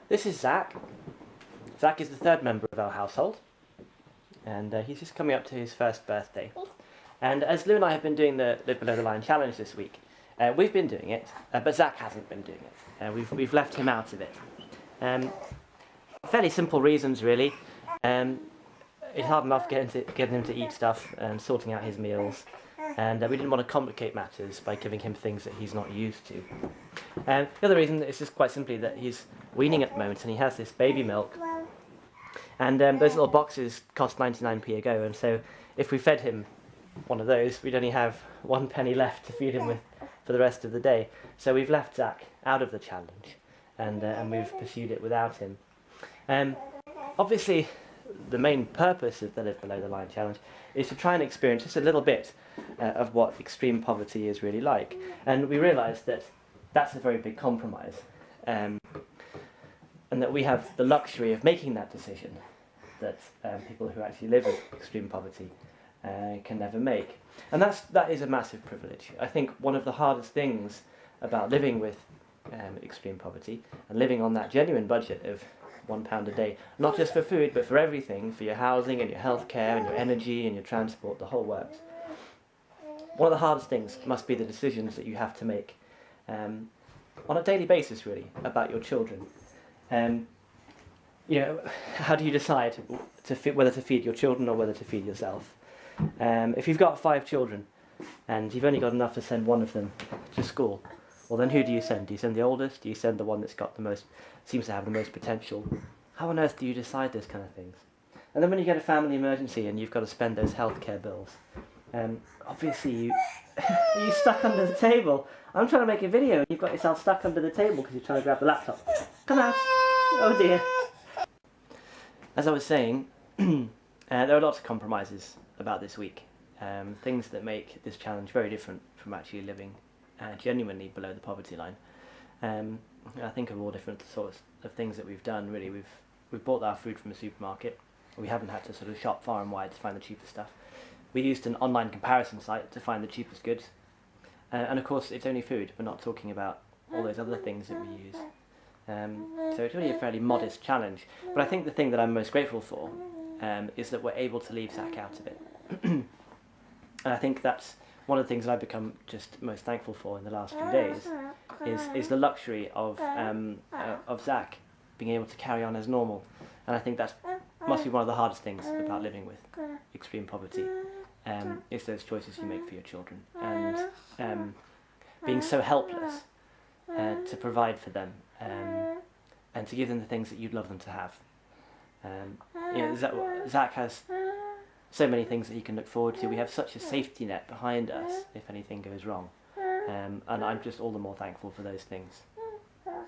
This is Zach. Zach is the third member of our household, and he's just coming up to his first birthday. And as Lou and I have been doing the Live Below the Line challenge this week, we've been doing it, but Zach hasn't been doing it. We've left him out of it. Fairly simple reasons, really. It's hard enough getting him to eat stuff and sorting out his meals, and we didn't want to complicate matters by giving him things that he's not used to. The other reason is just quite simply that he's weaning at the moment, and he has this baby milk, and those little boxes cost 99p a go, and so if we fed him one of those, we'd only have 1 penny left to feed him with for the rest of the day. So we've left Zach out of the challenge, and we've pursued it without him. Obviously, the main purpose of the Live Below the Line challenge is to try and experience just a little bit of what extreme poverty is really like. And we realised that that's a very big compromise, and that we have the luxury of making that decision that people who actually live with extreme poverty can never make. And that is a massive privilege. I think one of the hardest things about living with extreme poverty and living on that genuine budget of £1 a day, not just for food but for everything, for your housing and your healthcare and your energy and your transport, the whole works. One of the hardest things must be the decisions that you have to make on a daily basis, really, about your children. How do you decide whether to feed your children or whether to feed yourself? If you've got 5 children and you've only got enough to send one of them to school, well then who do you send? Do you send the oldest? Do you send the one that's got seems to have the most potential? How on earth do you decide those kind of things? And then when you get a family emergency and you've got to spend those healthcare bills, obviously are you stuck under the table? I'm trying to make a video and you've got yourself stuck under the table because you're trying to grab the laptop. Come out! Oh dear! As I was saying, there are lots of compromises about this week. Things that make this challenge very different from actually living genuinely below the poverty line. I think of all different sorts of things that we've done. Really, we've bought our food from a supermarket. We haven't had to sort of shop far and wide to find the cheapest stuff. We used an online comparison site to find the cheapest goods. And of course, it's only food. We're not talking about all those other things that we use. So it's really a fairly modest challenge. But I think the thing that I'm most grateful for is that we're able to leave Zach out of it. And I think that's one of the things that I've become just most thankful for in the last few days is the luxury of Zach being able to carry on as normal. And I think that must be one of the hardest things about living with extreme poverty, is those choices you make for your children, and being so helpless to provide for them and to give them the things that you'd love them to have. Zach has so many things that he can look forward to. We have such a safety net behind us if anything goes wrong, and I'm just all the more thankful for those things.